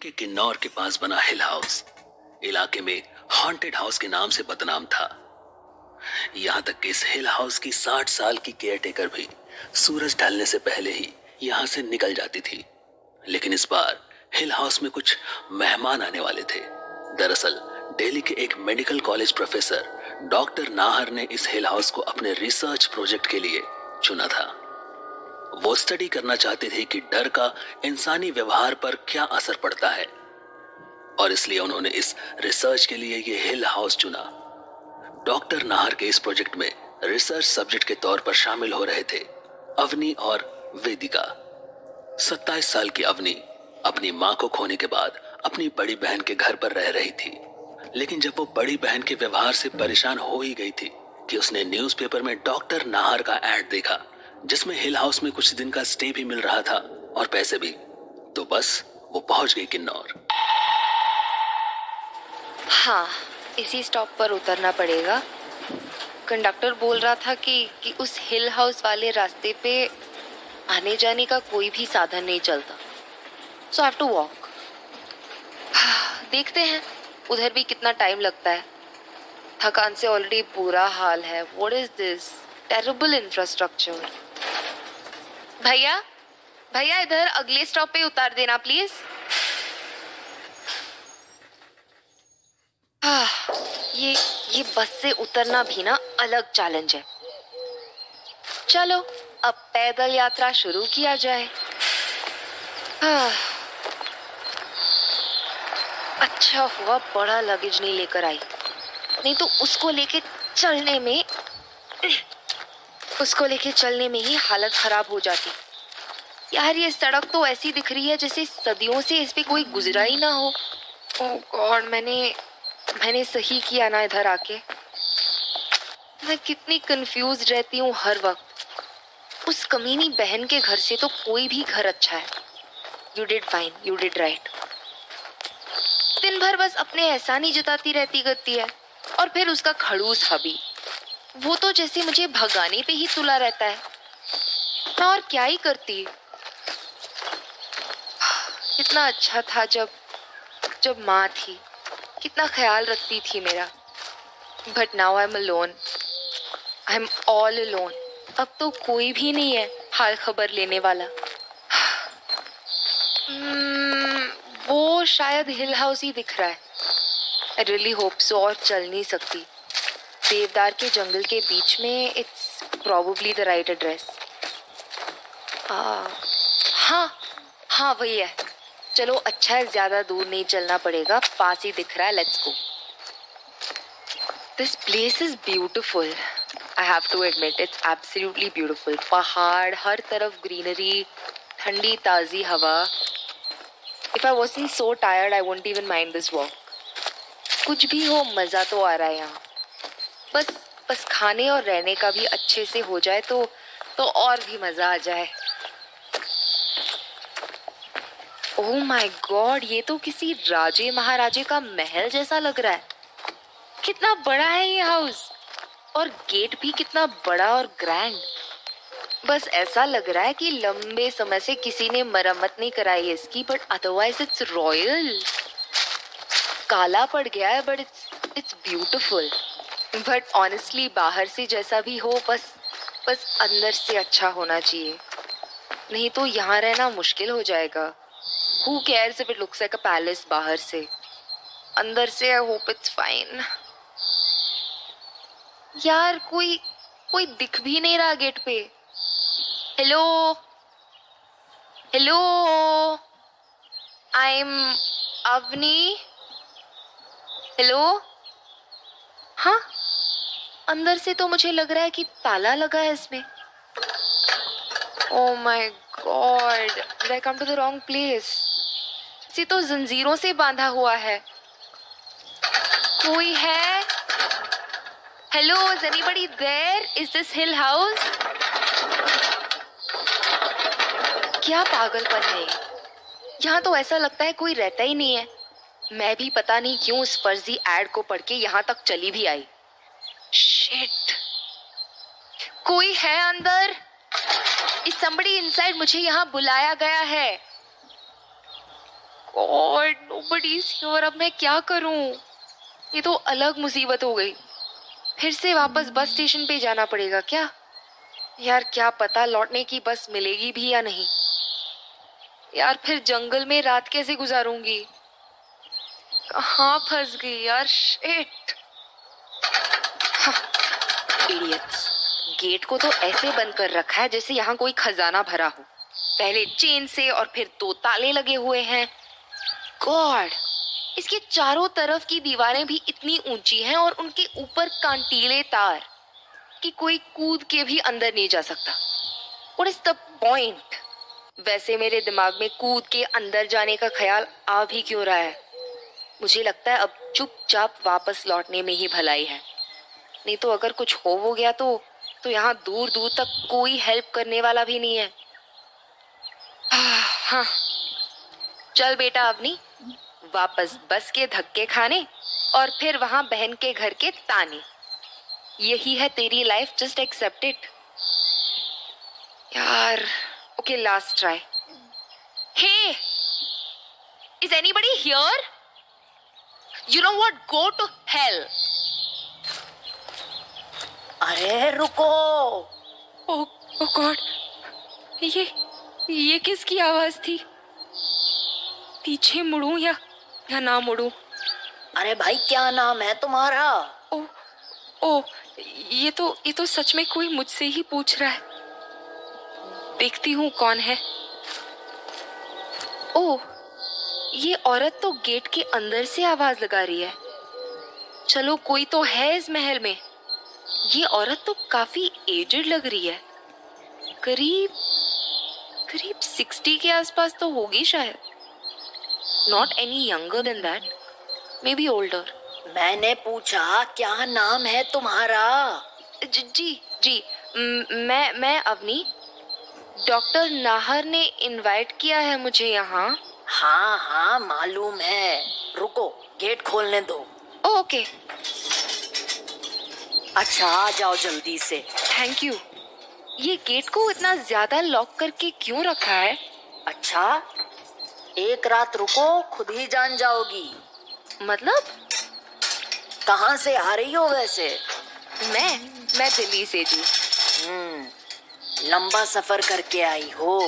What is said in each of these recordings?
के किन्नौर के पास बना हिल हाउस इलाके में हॉन्टेड हाउस के नाम से बदनाम था। यहाँ तक कि इस हिल हाउस की 60 साल की केयरटेकर भी सूरज ढलने से पहले ही यहाँ से निकल जाती थी। लेकिन इस बार हिल हाउस में कुछ मेहमान आने वाले थे। दरअसल दिल्ली के एक medical college professor doctor Nahar ने इस हिल हाउस को अपने रिसर्च प्रोजेक्ट के लिए चुना था। वो स्टडी करना चाहते थे कि डर का इंसानी व्यवहार पर क्या असर पड़ता है, और इसलिए उन्होंने इस रिसर्च के लिए ये हिल हाउस चुना। डॉक्टर नाहर के इस प्रोजेक्ट में रिसर्च सब्जेक्ट के तौर पर शामिल हो रहे थे अवनी और वेदिका। 27 साल की अवनी अपनी मां को खोने के बाद अपनी बड़ी बहन के घर पर रह रही थी। लेकिन जब वो बड़ी बहन के व्यवहार से परेशान हो ही गई थी कि उसने न्यूज़पेपर में डॉक्टर नाहर का एड देखा, जिसमें हिल हाउस में कुछ दिन का स्टे भी मिल रहा था और पैसे भी, तो बस वो पहुंच गई किन्नौर। हाँ, इसी स्टॉप पर उतरना पड़ेगा। कंडक्टर बोल रहा था कि उस हिल हाउस वाले रास्ते पे आने जाने का कोई भी साधन नहीं चलता, सो आई हैव टू वॉक। देखते हैं उधर भी कितना टाइम लगता है। थकान से ऑलरेडी बुरा हाल है। What is this terrible infrastructure. भैया भैया, इधर अगले स्टॉप पे उतार देना प्लीज। ये बस से उतरना भी ना अलग चैलेंज है। चलो अब पैदल यात्रा शुरू किया जाए। अच्छा हुआ बड़ा लगेज नहीं लेकर आई, नहीं तो उसको लेके चलने में ही हालत खराब हो जाती। यार ये सड़क तो ऐसी दिख रही है जैसे सदियों से इस पे कोई गुजरा ही ना हो। ओह गॉड, मैंने सही किया ना इधर आके। मैं कितनी कंफ्यूज रहती हूँ हर वक्त। उस कमीनी बहन के घर से तो कोई भी घर अच्छा है। You did fine, you did right. दिन भर बस अपने एहसान ही जताती रहती है। और फिर उसका खड़ूस हबी, वो तो जैसे मुझे भगाने पे ही तुला रहता है। मैं और क्या ही करती। कितना अच्छा था जब माँ थी, कितना ख्याल रखती थी मेरा। But now I am alone, I am all alone. अब तो कोई भी नहीं है हाल खबर लेने वाला। वो शायद हिल हाउस ही दिख रहा है। I really hope so. और चल नहीं सकती। देवदार के जंगल के बीच में it's probably the right address. हाँ वही है। चलो अच्छा है, ज्यादा दूर नहीं चलना पड़ेगा, पास ही दिख रहा है। Let's go. This place is beautiful. I have to admit, it's absolutely beautiful. पहाड़, हर तरफ ग्रीनरी, ठंडी ताजी हवा। If I wasn't so tired I won't even mind this walk. कुछ भी हो, मजा तो आ रहा है यहाँ। बस खाने और रहने का भी अच्छे से हो जाए तो और भी मजा आ जाए। ओह माय गॉड, ये तो किसी राजे महाराजे का महल जैसा लग रहा है। कितना बड़ा है ये हाउस, और गेट भी कितना बड़ा और ग्रैंड। बस ऐसा लग रहा है कि लंबे समय से किसी ने मरम्मत नहीं कराई है इसकी, बट अदरवाइज इट्स रॉयल। काला पड़ गया है but it's beautiful. But honestly बाहर से जैसा भी हो, बस अंदर से अच्छा होना चाहिए। नहीं तो यहाँ रहना मुश्किल हो जाएगा। Who cares if it looks like a palace बाहर से? अंदर से I hope it's fine. यार कोई दिख भी नहीं रहा गेट पे। Hello I'm Avni. हेलो। हाँ, अंदर से तो मुझे लग रहा है कि ताला लगा है इसमें। Oh my God, did I come to the wrong place? इसे तो जंजीरों से बांधा हुआ है। कोई है? Hello, is anybody there? Is this Hill House? क्या पागलपन है ये? यहाँ तो ऐसा लगता है कोई रहता ही नहीं है। मैं भी पता नहीं क्यों उस फर्जी एड को पढ़ के यहाँ तक चली भी आई। शिट, कोई है अंदर? Is somebody inside? मुझे यहाँ बुलाया गया है। God, nobody is here. अब मैं क्या करूं? ये तो अलग मुसीबत हो गई। फिर से वापस बस स्टेशन पे जाना पड़ेगा क्या? यार क्या पता लौटने की बस मिलेगी भी या नहीं। यार फिर जंगल में रात कैसे गुजारूंगी? कहाँ फंस गई यार, शिट। इडियट्स, गेट को तो ऐसे बंद कर रखा है जैसे यहाँ कोई खजाना भरा हो। पहले चेन से और फिर 2 ताले लगे हुए हैं। गॉड, इसके चारों तरफ की दीवारें भी इतनी ऊंची हैं और उनके ऊपर कांटीले तार कि कोई कूद के भी अंदर नहीं जा सकता। What is the point? वैसे मेरे दिमाग में कूद के अंदर जाने का ख्याल आ भी क्यों रहा है? मुझे लगता है अब चुपचाप वापस लौटने में ही भलाई है। नहीं तो अगर कुछ हो गया तो यहाँ दूर दूर तक कोई हेल्प करने वाला भी नहीं है। हाँ, चल बेटा अवनी, वापस बस के धक्के खाने और फिर वहां बहन के घर के ताने। यही है तेरी लाइफ, जस्ट एक्सेप्ट इट। यार okay, last try. Hey, is anybody here? You know what, go to hell. अरे रुको। ओ गॉड, ये किसकी आवाज थी? पीछे मुड़ूं या ना मुड़ूं? अरे भाई, क्या नाम है तुम्हारा? ओ, ये तो सच में कोई मुझसे ही पूछ रहा है। देखती हूँ कौन है। ओ, ये औरत तो गेट के अंदर से आवाज लगा रही है। चलो, कोई तो है इस महल में। ये औरत तो काफी एजेड लग रही है। करीब 60 के आसपास तो होगी शायद। Not any younger than that, maybe older. मैंने पूछा क्या नाम है तुम्हारा? जी, मैं अवनी। डॉक्टर नाहर ने इनवाइट किया है मुझे यहाँ। हाँ हाँ मालूम है। रुको, गेट खोलने दो। ओके। अच्छा, आ जाओ जल्दी से। Thank you. ये गेट को इतना ज्यादा लॉक करके क्यों रखा है? अच्छा, एक रात रुको, खुद ही जान जाओगी। मतलब? कहाँ से आ रही हो वैसे? मैं दिल्ली से जी। लंबा सफर करके आई हो।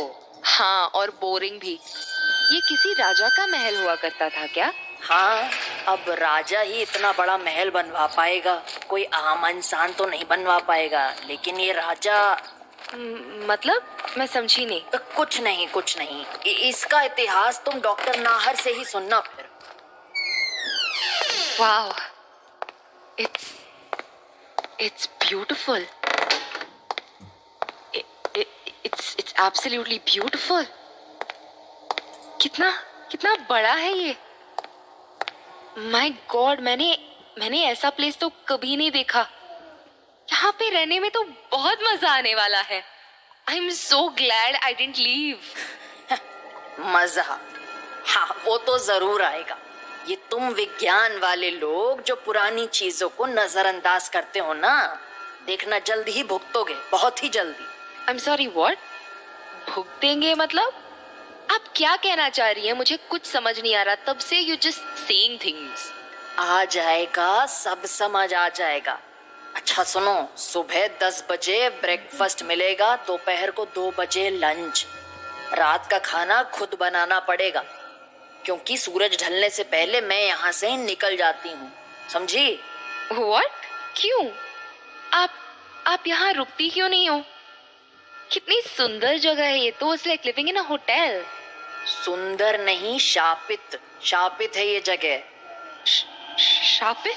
हाँ, और बोरिंग भी। ये किसी राजा का महल हुआ करता था क्या? हाँ, अब राजा ही इतना बड़ा महल बनवा पाएगा, कोई आम इंसान तो नहीं बनवा पाएगा। लेकिन ये राजा। मतलब मैं समझी नहीं। कुछ नहीं, इसका इतिहास तुम डॉक्टर नाहर से ही सुनना फिर। Wow, it's beautiful. It's absolutely beautiful. कितना बड़ा है ये। माय गॉड, मैंने ऐसा प्लेस तो कभी नहीं देखा। यहाँ पे रहने में तो बहुत मजा आने वाला है। I am so glad I didn't leave. मजा? हाँ, वो तो जरूर आएगा। ये तुम विज्ञान वाले लोग जो पुरानी चीजों को नजरअंदाज करते हो ना, देखना जल्दी ही भुगतोगे, बहुत ही जल्दी। I am sorry, what? भुगतेंगे मतलब? आप क्या कहना चाह रही हैं? मुझे कुछ समझ नहीं आ रहा। तब से यू जस्ट सेइंग थिंग्स। आ जाएगा, सब समझ आ जाएगा। अच्छा सुनो, सुबह 10 बजे ब्रेकफास्ट मिलेगा, दोपहर को 2 बजे लंच। रात का खाना खुद बनाना पड़ेगा, क्योंकि सूरज ढलने से पहले मैं यहाँ से निकल जाती हूँ, समझी? व्हाट? क्यों? आप यहाँ रुकती क्यों नहीं हो? कितनी सुंदर जगह है ये तो। It's like living in a hotel. सुंदर नहीं, शापित है ये जगह। शापित?